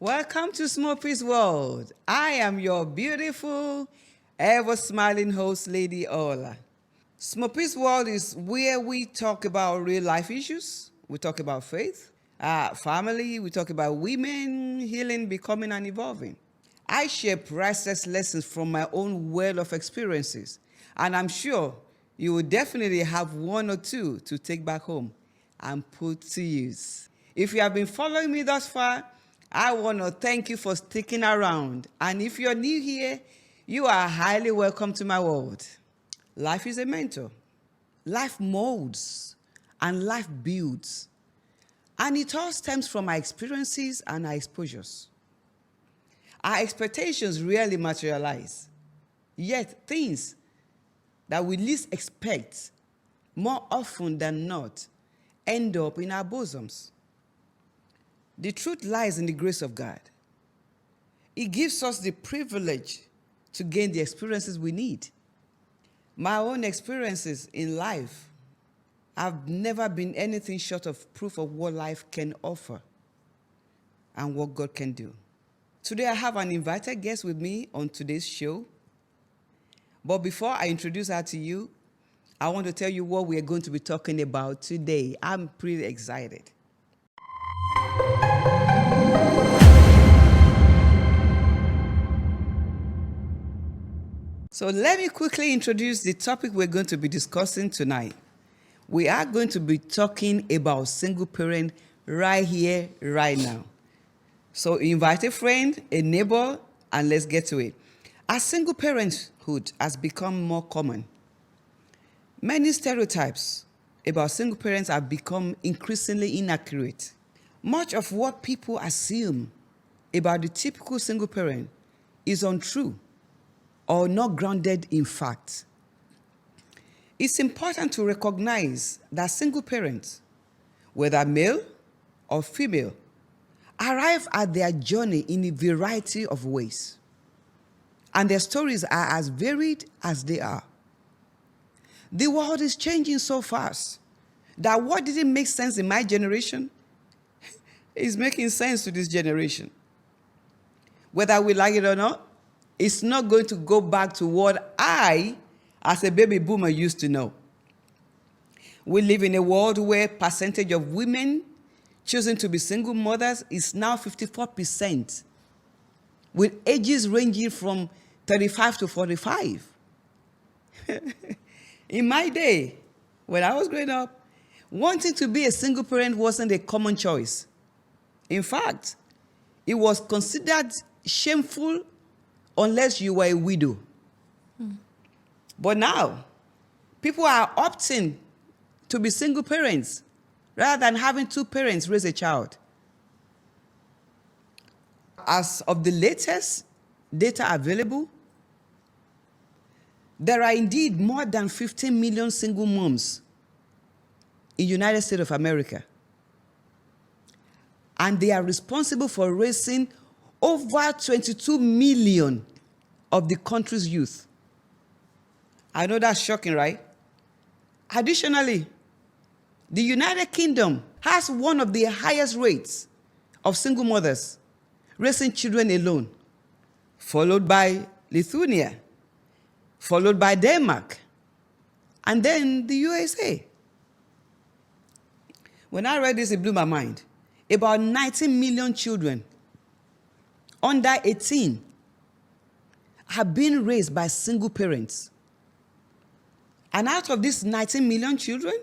Welcome to SMOPPY'S world. I am your beautiful, ever-smiling host, Lady Ola. SMOPPY'S world is where we talk about real life issues. We talk about faith, family. We talk about women, healing, becoming, and evolving. I share priceless lessons from my own well of experiences, and I'm sure you will definitely have one or two to take back home and put to use. If you have been following me thus far, I want to thank you for sticking around. And if you're new here, you are highly welcome to my world. Life is a mentor. Life molds and life builds. And it all stems from our experiences and our exposures. Our expectations rarely materialize. Yet things that we least expect, more often than not, end up in our bosoms. The truth lies in the grace of God. It gives us the privilege to gain the experiences we need. My own experiences in life have never been anything short of proof of what life can offer and what God can do. Today I have an invited guest with me on today's show. But before I introduce her to you, I want to tell you what we are going to be talking about today. I'm pretty excited. So let me quickly introduce the topic we're going to be discussing tonight. We are going to be talking about single parent right here, right now. So invite a friend, a neighbor, and let's get to it. As single parenthood has become more common, many stereotypes about single parents have become increasingly inaccurate. Much of what people assume about the typical single parent is untrue or not grounded in fact. It's important to recognize that single parents, whether male or female, arrive at their journey in a variety of ways. And their stories are as varied as they are. The world is changing so fast that what didn't make sense in my generation is making sense to this generation. Whether we like it or not, it's not going to go back to what I, as a baby boomer, used to know. We live in a world where percentage of women choosing to be single mothers is now 54%, with ages ranging from 35 to 45. In my day, when I was growing up, wanting to be a single parent wasn't a common choice. In fact, it was considered shameful unless you were a widow. But now, people are opting to be single parents rather than having two parents raise a child. As of the latest data available, there are indeed more than 15 million single moms in the United States of America. And they are responsible for raising over 22 million of the country's youth. I know that's shocking, right? Additionally, the United Kingdom has one of the highest rates of single mothers raising children alone, followed by Lithuania, followed by Denmark, and then the USA. When I read this, it blew my mind. About 19 million children under 18 have been raised by single parents. And out of these 19 million children,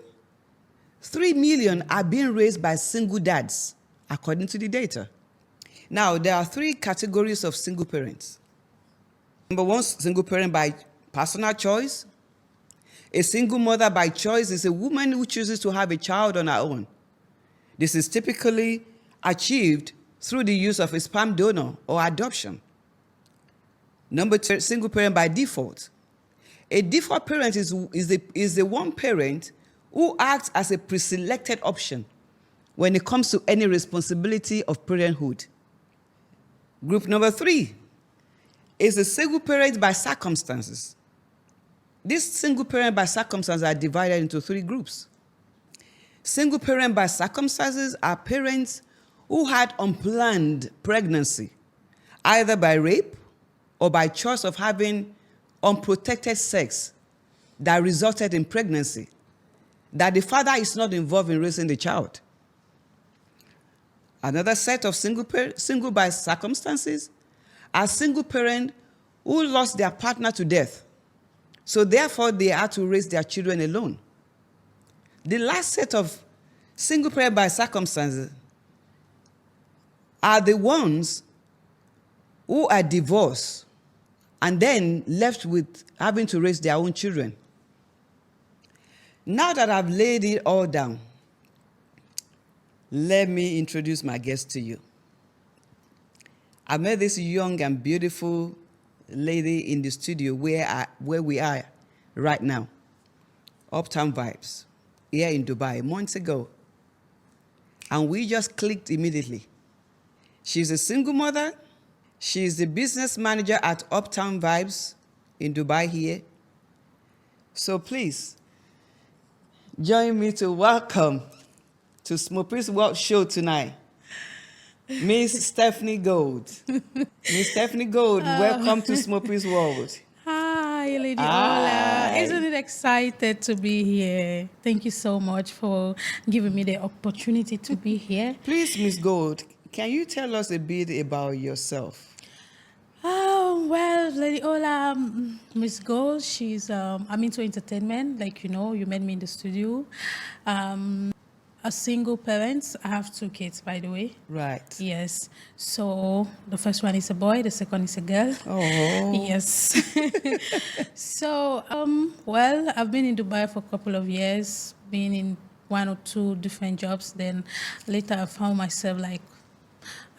3 million are being raised by single dads, according to the data. Now, there are three categories of single parents. Number one, single parent by personal choice. A single mother by choice is a woman who chooses to have a child on her own. This is typically achieved through the use of a sperm donor or adoption. Number two, single parent by default. A default parent is the one parent who acts as a pre-selected option when it comes to any responsibility of parenthood. Group number three is a single parent by circumstances. These single parent by circumstances are divided into three groups. Single parent by circumstances are parents who had unplanned pregnancy, either by rape or by choice of having unprotected sex that resulted in pregnancy, that the father is not involved in raising the child. Another set of single by circumstances are single parents who lost their partner to death. So therefore, they had to raise their children alone. The last set of single parent by circumstances are the ones who are divorced and then left with having to raise their own children. Now that I've laid it all down, let me introduce my guest to you. I met this young and beautiful lady in the studio where we are right now, Uptown Vibes, here in Dubai, months ago. And we just clicked immediately. She's a single mother. She's the business manager at Uptown Vibes in Dubai here. So please, join me to welcome to SMOPPY'S World Show tonight, Miss Stephanie Gold. Miss Stephanie Gold, welcome to SMOPPY'S World. Hi, Lady Hi. Ola. Isn't it excited to be here? Thank you so much for giving me the opportunity to be here. Please, Miss Gold, can you tell us a bit about yourself? Well, Lady Ola, Miss Gold, I'm into entertainment. Like, you met me in the studio. A single parent. I have 2 kids, by the way. Right. Yes. So the first one is a boy, the second is a girl. Oh. Yes. So, well, I've been in Dubai for a couple of years, been in 1 or 2 different jobs. Then later I found myself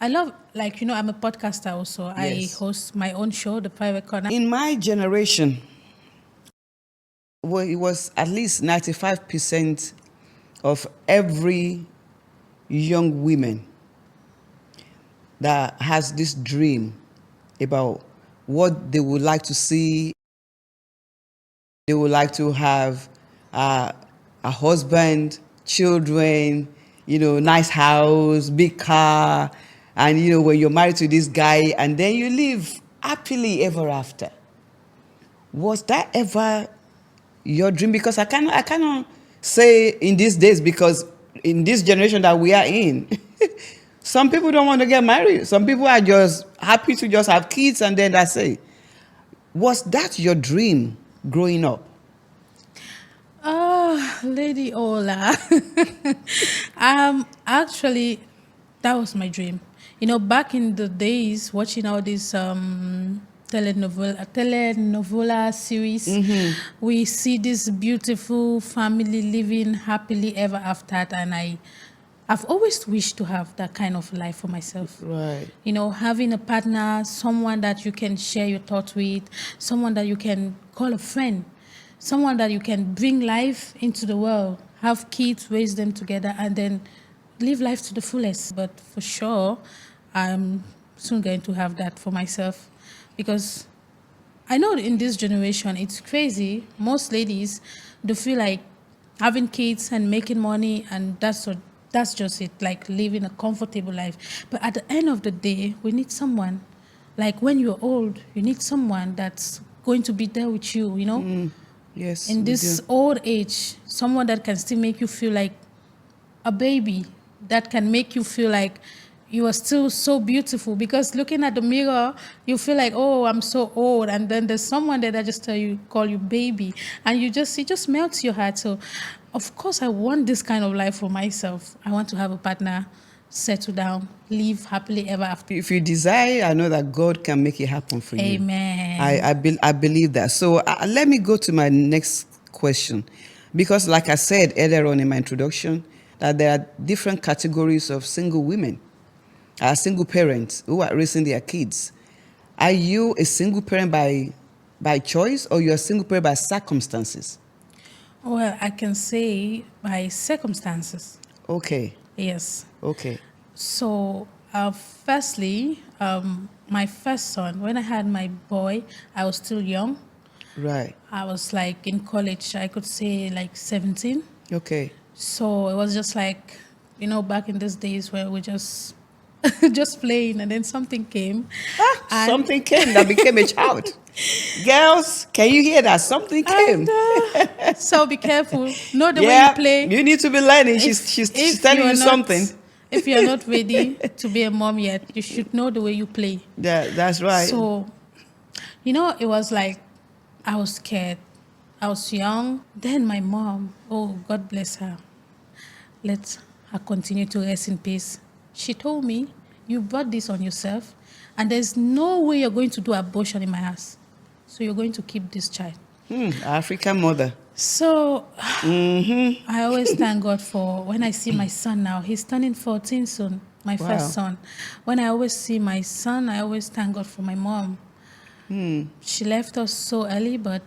I love, I'm a podcaster also. Yes. I host my own show, The Private Corner. In my generation, well, it was at least 95% of every young woman that has this dream about what they would like to see. They would like to have a husband, children, nice house, big car, and when you're married to this guy and then you live happily ever after. Was that ever your dream? Because I cannot say in these days, because in this generation that we are in, some people don't want to get married. Some people are just happy to just have kids and then that's it. Was that your dream growing up? Oh, Lady Ola. Actually, that was my dream. Back in the days, watching all these telenovela series, we see this beautiful family living happily ever after, and I've always wished to have that kind of life for myself. Right. Having a partner, someone that you can share your thoughts with, someone that you can call a friend, someone that you can bring life into the world, have kids, raise them together, and then live life to the fullest. But for sure, I'm soon going to have that for myself, because I know in this generation, it's crazy. Most ladies, they feel like having kids and making money, and that's just it, like living a comfortable life. But at the end of the day, we need someone. Like when you're old, you need someone that's going to be there with you, Yes. in this old age, someone that can still make you feel like a baby, that can make you feel like you are still so beautiful. Because looking at the mirror, you feel like, oh, I'm so old. And then there's someone there that just call you baby. And it just melts your heart. So, of course, I want this kind of life for myself. I want to have a partner, settle down, live happily ever after. If you desire, I know that God can make it happen for you. Amen. I believe that. So let me go to my next question. Because like I said earlier on in my introduction, that there are different categories of single women, single parents who are raising their kids. Are you a single parent by choice, or you're a single parent by circumstances? Well, I can say by circumstances. Okay. Yes. Okay. So, firstly, my first son, when I had my boy, I was still young. Right. I was in college, I could say 17. Okay. So it was just back in those days where we just just playing, and then something came. And- Something came that became a child. Girls, can you hear that? Something came. So be careful. Know the way Yeah, you play. you need to be learning. If- She's if telling you're you not- something. If you're not ready to be a mom yet, you should know the way you play. That's right. So, it was like I was scared. I was young. Then my mom, oh, God bless her. Let her continue to rest in peace. She told me, you brought this on yourself, and there's no way you're going to do abortion in my house. So you're going to keep this child. African mother. So I always thank God for when I see my son now. He's turning 14 soon, my Wow. first son. When I always see my son, I always thank God for my mom. She left us so early, but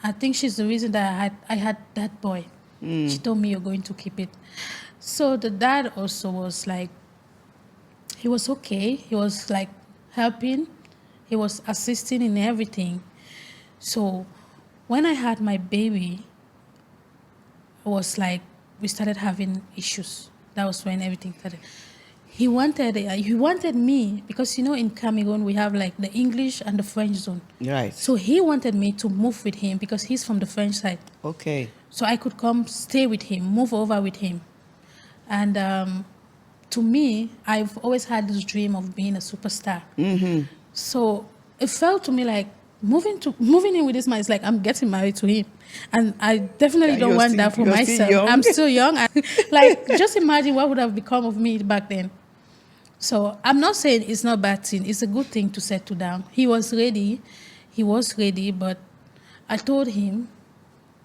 I think she's the reason that I had that boy. She told me, you're going to keep it. So the dad also was like, he was okay. He was like helping. He was assisting in everything. So when I had my baby, it was like we started having issues. That was when everything started. He wanted me because in Cameroon we have like the English and the French zone. Right. So he wanted me to move with him because he's from the French side. Okay. So I could come stay with him, move over with him. And to me, I've always had this dream of being a superstar. So it felt to me like moving in with this man is like I'm getting married to him. And I definitely Yeah, don't you're want still- that for you're still myself. young. I'm still young. Like, just imagine what would have become of me back then. So I'm not saying it's not a bad thing. It's a good thing to settle down. He was ready, but I told him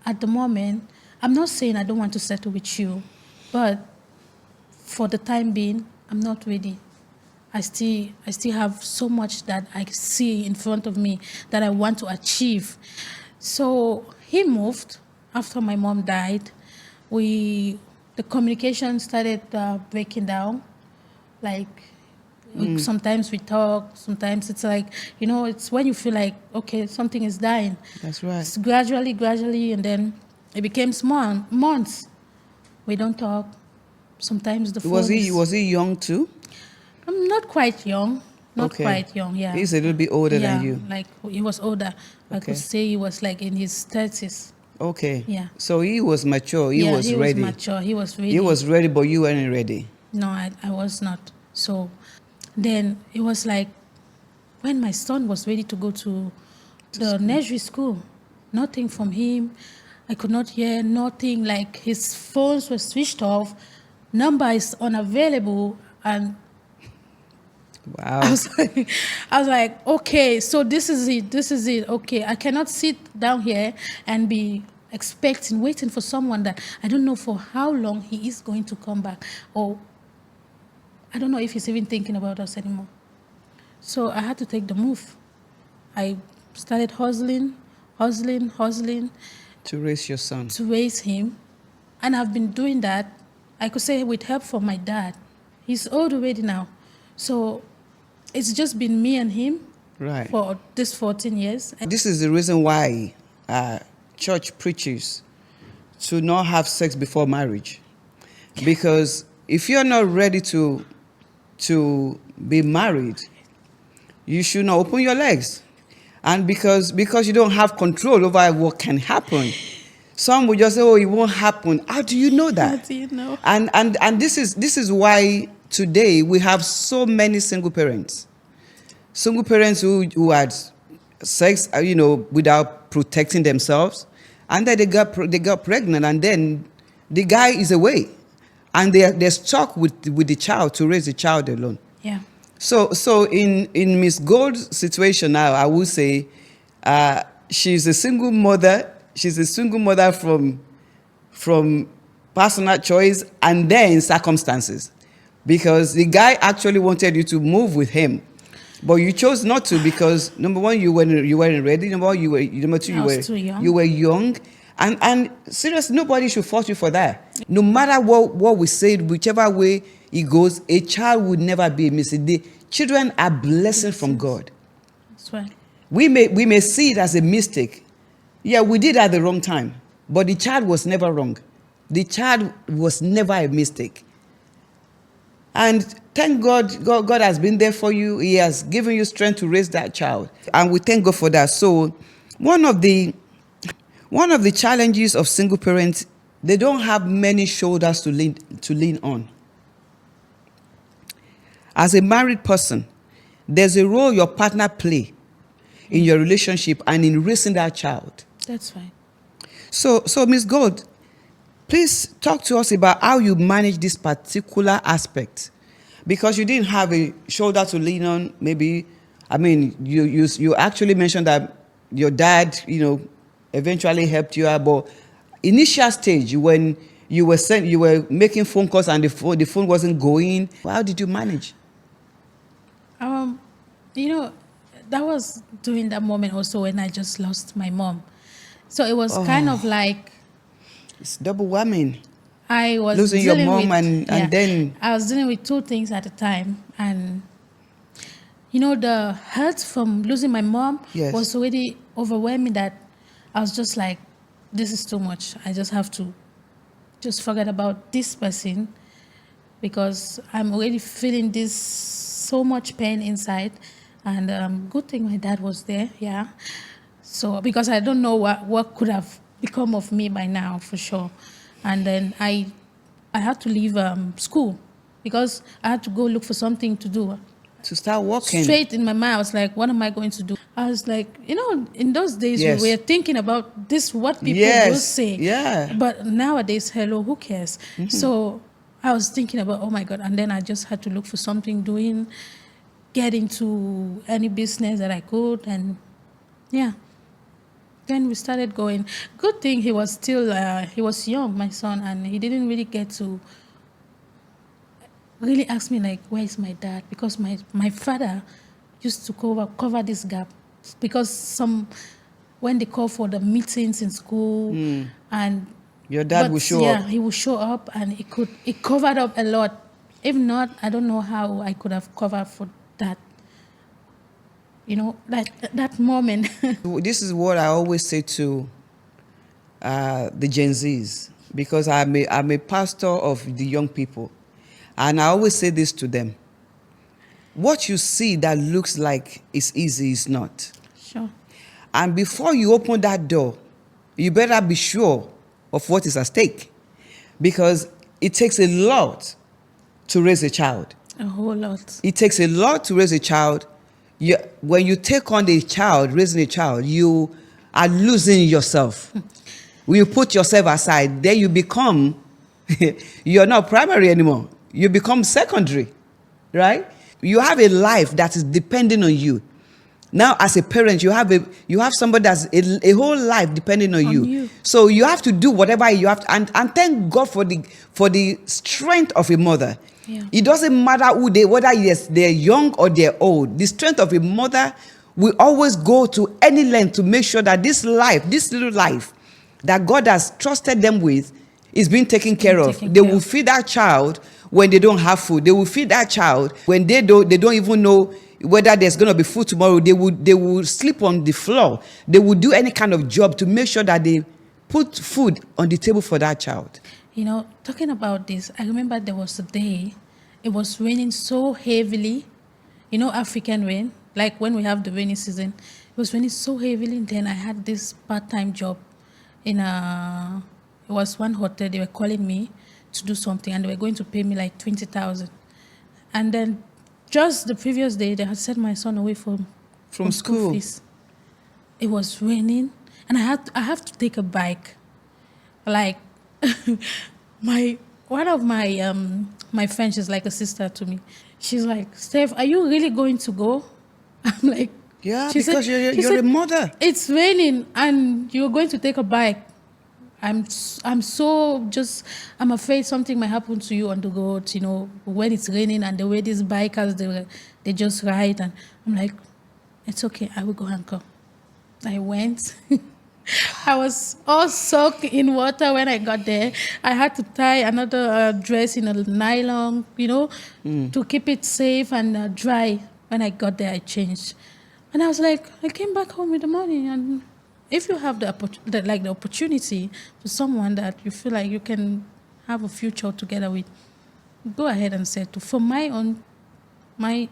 at the moment, I'm not saying I don't want to settle with you, but for the time being, I'm not ready. I still have so much that I see in front of me that I want to achieve. So he moved after my mom died. The communication started breaking down. Like sometimes we talk, sometimes it's like, it's when you feel like, okay, something is dying. That's right. It's gradually, and then it became months. We don't talk. Sometimes the phone Was is- he young too? I'm not quite young. Not Okay. quite young, yeah. He's a little bit older yeah, than you. like he was older. I Okay. could say he was like in his 30s. Okay. Yeah. So he was mature. He was he ready. was mature. He was ready. He was ready, but you weren't ready. No, I was not. So then it was like when my son was ready to go to the nursery school, nothing from him. I could not hear nothing. Like his phones were switched off, number is unavailable, and Wow. I was like, okay, so this is it. Okay, I cannot sit down here and be waiting for someone that I don't know for how long he is going to come back, or I don't know if he's even thinking about us anymore. So I had to take the move. I started hustling To raise your son. to raise him, and I've been doing that. I could say with help from my dad. He's old already now, so it's just been me and him Right. for this 14 years. This is the reason why church preaches to not have sex before marriage. Because if you're not ready to be married, you should not open your legs. And because you don't have control over what can happen, some will just say, oh, it won't happen. How do you know that? How do you know? And this is why today we have so many single parents. Single parents who had sex, without protecting themselves, and then they got pregnant, and then the guy is away, and they're stuck with the child to raise the child alone. Yeah. So in Miss Gold's situation now, I would say she's a single mother. She's a single mother from personal choice and then circumstances, because the guy actually wanted you to move with him, but you chose not to because number one, you weren't ready. Number two, I was too young. you were young, and seriously, nobody should fault you for that. No matter what we say, whichever way it goes, a child would never be a mistake. The children are blessings from God. That's right. We may see it as a mistake. Yeah, we did at the wrong time, but the child was never wrong. The child was never a mistake. And thank God, God has been there for you. He has given you strength to raise that child. And we thank God for that. So one of the challenges of single parents, they don't have many shoulders to lean on. As a married person, there's a role your partner play in your relationship and in raising that child. That's fine. So Ms. Gold, please talk to us about how you manage this particular aspect, because you didn't have a shoulder to lean on. Maybe, I mean, you actually mentioned that your dad, eventually helped you out, but initial stage when you were making phone calls and the phone wasn't going, how did you manage? You know, that was during that moment also when I just lost my mom. So it was kind of like It's double whammy. I was Losing your dealing mom with, and then I was dealing with two things at a time. And, the hurt from losing my mom Yes. was already overwhelming that I was just like, this is too much. I just have to just forget about this person because I'm already feeling this so much pain inside. And good thing my dad was there, yeah. So because I don't know what could have become of me by now for sure. And then I had to leave school because I had to go look for something to do. to start working. Straight in my mind, I was like, what am I going to do? I was like, in those days Yes. we were thinking about this, what people Yes, will say. yeah. But nowadays, hello, who cares? So I was thinking about, oh my God. And then I just had to look for something doing, get into any business that I could. And yeah. Then we started going. Good thing he was still, he was young, my son, and he didn't really get to really ask me like, where is my dad? Because my father used to cover this gap. Because when they call for the meetings in school and Your dad will show yeah, up. he would show up and it covered up a lot. If not, I don't know how I could have covered for that. That moment. This is what I always say to the Gen Zs, because I'm a pastor of the young people. And I always say this to them. What you see that looks like it's easy is not. Sure. And before you open that door, you better be sure of what is at stake. Because it takes a lot to raise a child. A whole lot. It takes a lot to raise a child. When you take on a child, raising a child, you are losing yourself. When you put yourself aside, then you become, you're not primary anymore. You become secondary, right? You have a life that is depending on you. Now, as a parent, you have somebody that's a whole life depending on you. So you have to do whatever you have to, and thank God for the strength of a mother. Yeah. It doesn't matter whether yes, they're young or they're old. The strength of a mother will always go to any length to make sure that this little life that God has trusted them with is being taken care of. They will feed that child when they don't have food. They will feed that child when they don't even know whether there's going to be food tomorrow. They will sleep on the floor. They will do any kind of job to make sure that they put food on the table for that child. Talking about this, I remember there was a day, it was raining so heavily, African rain, like when we have the rainy season. It was raining so heavily, and then I had this part-time job it was one hotel. They were calling me to do something, and they were going to pay me like 20,000. And then just the previous day, they had sent my son away from school fees. It was raining, and I have to take a bike. Like one of my friends, she's like a sister to me. She's like, Steph, are you really going to go? I'm like, yeah, because you're a mother. It's raining and you're going to take a bike. I'm afraid something might happen to you on the road, when it's raining, and the way these bikers, they just ride. And I'm like, it's okay, I will go and come. I went. I was all soaked in water when I got there. I had to tie another dress in a nylon, to keep it safe and dry. When I got there, I changed. And I was like, I came back home in the morning. And if you have the opportunity for someone that you feel like you can have a future together with, go ahead and settle. For my own, my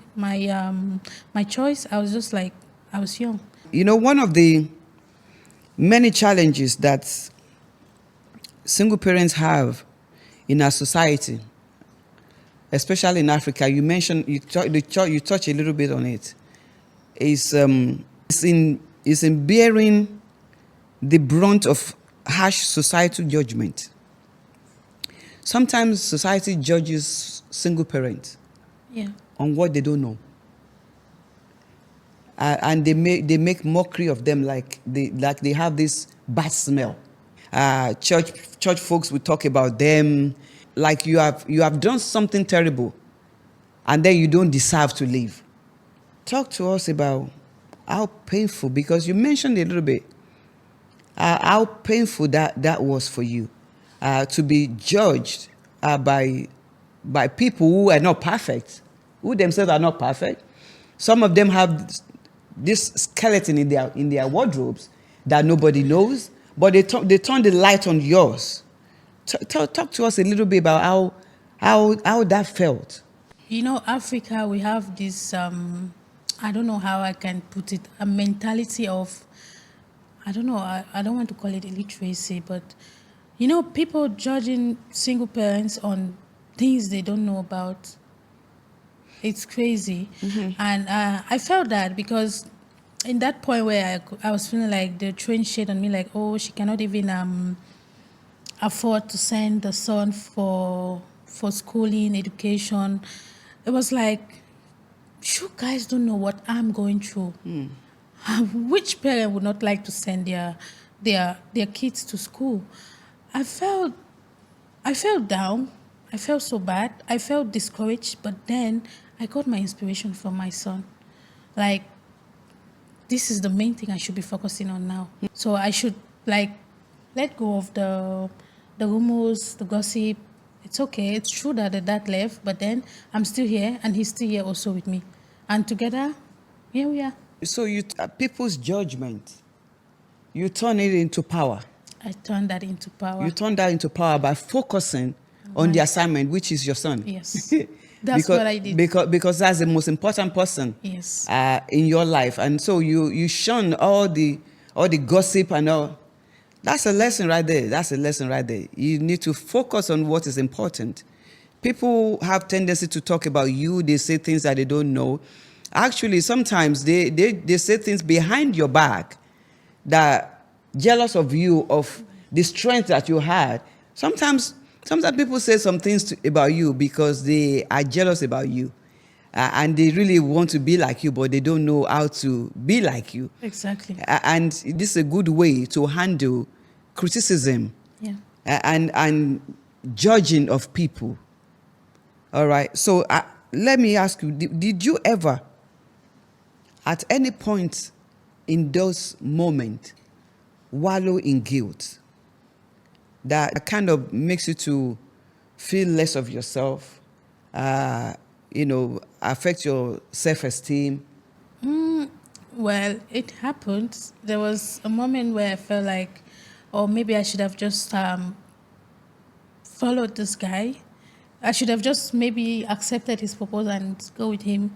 choice, I was just like, I was young. You know, one of the many challenges that single parents have in our society, especially in Africa, you mentioned, you touch a little bit on it, is in bearing the brunt of harsh societal judgment. Sometimes society judges single parents Yeah. on what they don't know, and they make mockery of them, like they have this bad smell. Church folks will talk about them like you have done something terrible, and then you don't deserve to live. Talk to us about how painful, because you mentioned a little bit, how painful that was for you, to be judged by people who are not perfect, who themselves are not perfect. Some of them have this skeleton in their wardrobes that nobody knows, but they turn the light on yours. Talk to us a little bit about how that felt. You know, Africa, we have this, I don't know how I can put it, a mentality of, I don't know, I don't want to call it illiteracy, but, you know, people judging single parents on things they don't know about. It's crazy. And I felt that because in that point where I was feeling like the train shade on me, like, oh, she cannot even afford to send the son for schooling, education. It was like, you guys don't know what I'm going through. Which parent would not like to send their kids to school? I felt down. I felt so bad. I felt discouraged. But then I got my inspiration from my son. Like, this is the main thing I should be focusing on now. So I should like let go of the rumors, the gossip. It's okay. It's true that the dad left, but then I'm still here, and he's still here also with me, and together, here we are. So people's judgment, you turn it into power. I turned that into power. You turn that into power by focusing on the assignment, which is your son. Yes. That's what I did. Because that's the most important person. Yes. In your life, and so you shun all the gossip and all. That's a lesson right there. That's a lesson right there. You need to focus on what is important. People have tendency to talk about you. They say things that they don't know. Actually, sometimes they say things behind your back that jealous of you, of the strength that you had. Sometimes people say some things about you because they are jealous about you. And they really want to be like you, but they don't know how to be like you. Exactly. And this is a good way to handle criticism. Yeah. And judging of people. All right. So let me ask you, did you ever, at any point in those moments, wallow in guilt that kind of makes you to feel less of yourself, affect your self-esteem? Well, it happened. There was a moment where I felt like, or maybe I should have just followed this guy. I should have just maybe accepted his proposal and go with him,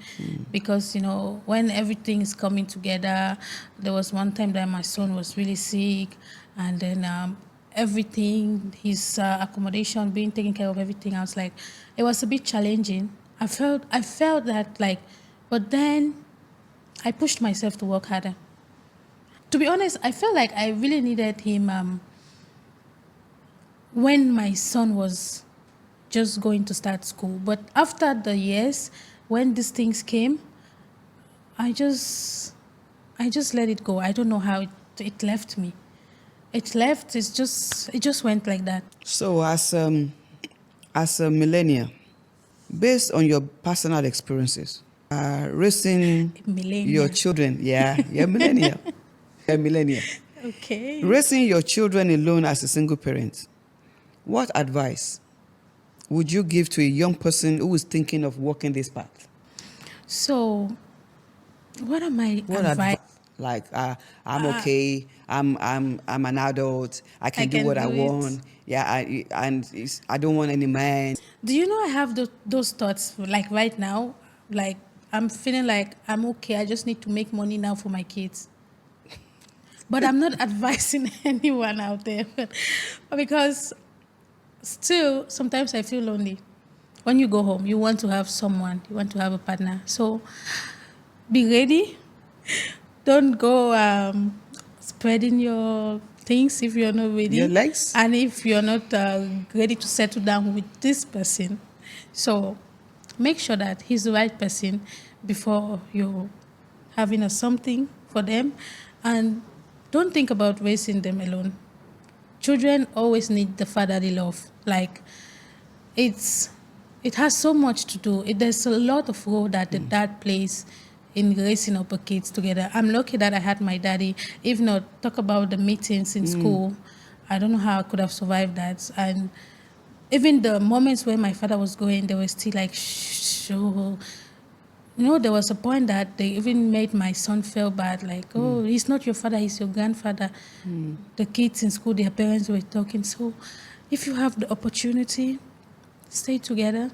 because, you know, when everything is coming together, there was one time that my son was really sick, and then everything, his accommodation, being taken care of, everything. I was like, it was a bit challenging. I felt that, like, but then I pushed myself to work harder. To be honest, I felt like I really needed him when my son was just going to start school. But after the years, when these things came, I just let it go. I don't know how it left me. It just went like that. So as a millennial, based on your personal experiences, raising your children, you're millennial. You're millennial. Okay. Raising your children alone as a single parent, what advice would you give to a young person who is thinking of walking this path? So, what are my advice? Like I'm okay. I'm an adult. I can do can what I do it. want. Yeah, I don't want any man. Do you know I have those thoughts like right now? Like I'm feeling like I'm okay. I just need to make money now for my kids. But I'm not advising anyone out there because still sometimes I feel lonely. When you go home, you want to have someone, you want to have a partner. So be ready. Don't go spreading your things if you're not ready. Your legs? And if you're not ready to settle down with this person. So make sure that he's the right person before you're having a something for them. And don't think about raising them alone. Children always need the fatherly love. Like it has so much to do. There's a lot of role that the dad plays in raising up the kids together. I'm lucky that I had my daddy. If not, talk about the meetings in school. I don't know how I could have survived that. And even the moments where my father was going, they were still like, shh. Oh. You know, there was a point that they even made my son feel bad, like, oh, he's not your father, he's your grandfather. The kids in school, their parents were talking. So if you have the opportunity, stay together,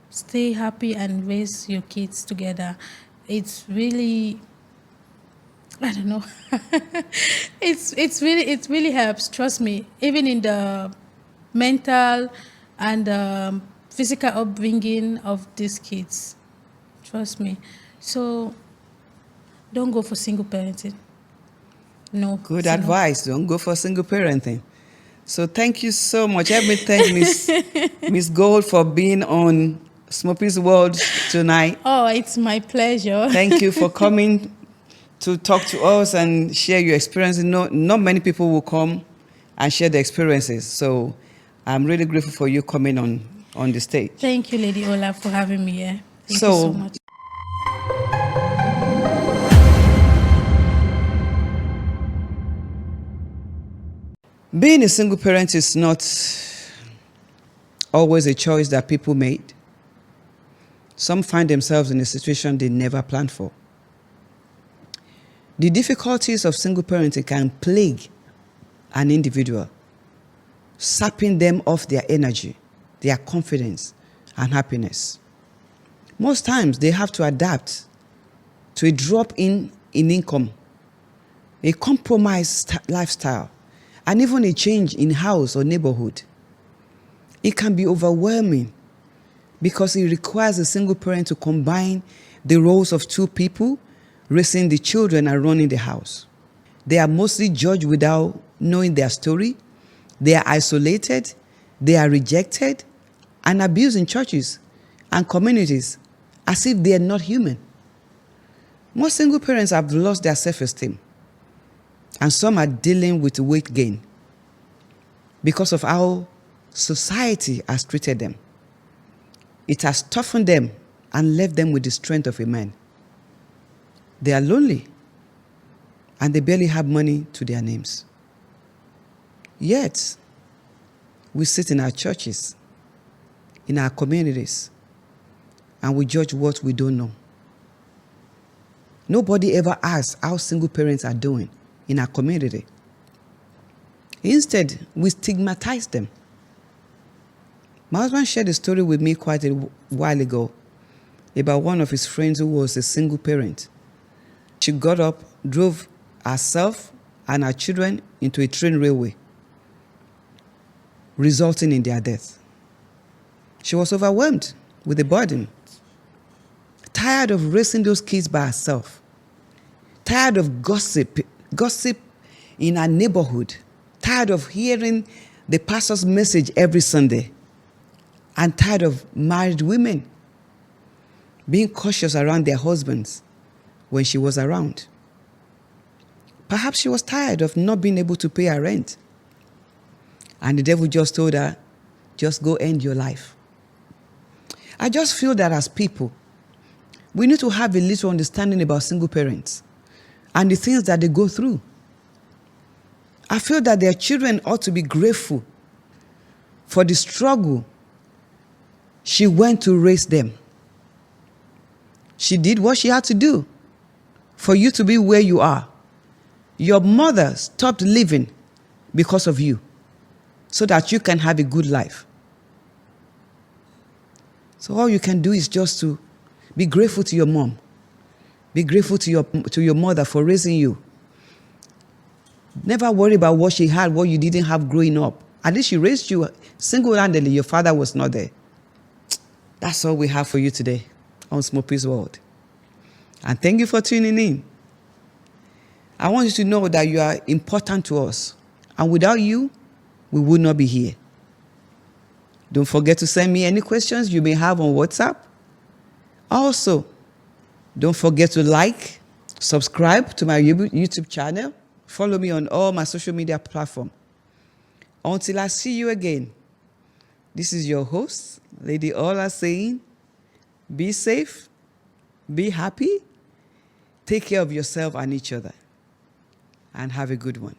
stay happy and raise your kids together. It's really, I don't know. It really helps, trust me. Even in the mental and physical upbringing of these kids. Trust me. So don't go for single parenting. No. Good advice. Don't go for single parenting. So thank you so much. Let me thank Miss Gold for being on SMOPPY'S World tonight. Oh, it's my pleasure. Thank you for coming to talk to us and share your experiences. Not many people will come and share their experiences. So I'm really grateful for you coming on the stage. Thank you, Lady Ola, for having me here. Thank you so much. Being a single parent is not always a choice that people made. Some find themselves in a situation they never planned for. The difficulties of single parenting can plague an individual, sapping them of their energy, their confidence, and happiness. Most times they have to adapt to a drop in income, a compromised lifestyle, and even a change in house or neighborhood. It can be overwhelming because it requires a single parent to combine the roles of two people, raising the children and running the house. They are mostly judged without knowing their story. They are isolated, they are rejected, and abused in churches and communities as if they are not human. Most single parents have lost their self-esteem, and some are dealing with weight gain because of how society has treated them. It has toughened them and left them with the strength of a man. They are lonely, and they barely have money to their names. Yet, we sit in our churches, in our communities, and we judge what we don't know. Nobody ever asks how single parents are doing in our community. Instead, we stigmatize them. My husband shared a story with me quite a while ago about one of his friends who was a single parent. She got up, drove herself and her children into a train railway, resulting in their death. She was overwhelmed with the burden, tired of raising those kids by herself, tired of gossip in her neighborhood, tired of hearing the pastor's message every Sunday, and tired of married women being cautious around their husbands when she was around. Perhaps she was tired of not being able to pay her rent, and the devil just told her, just go end your life. I just feel that as people, we need to have a little understanding about single parents and the things that they go through. I feel that their children ought to be grateful for the struggle she went to raise them. She did what she had to do for you to be where you are. Your mother stopped living because of you, so that you can have a good life. So all you can do is just to be grateful to your mom. Be grateful to your mother for raising you. Never worry about what she had, what you didn't have growing up. At least she raised you single-handedly. Your father was not there. That's all we have for you today on SMOPPY'S World. And thank you for tuning in. I want you to know that you are important to us. And without you, we would not be here. Don't forget to send me any questions you may have on WhatsApp. Also, don't forget to like, subscribe to my YouTube channel. Follow me on all my social media platforms. Until I see you again, this is your host, Lady Ola, saying, be safe, be happy, take care of yourself and each other, and have a good one.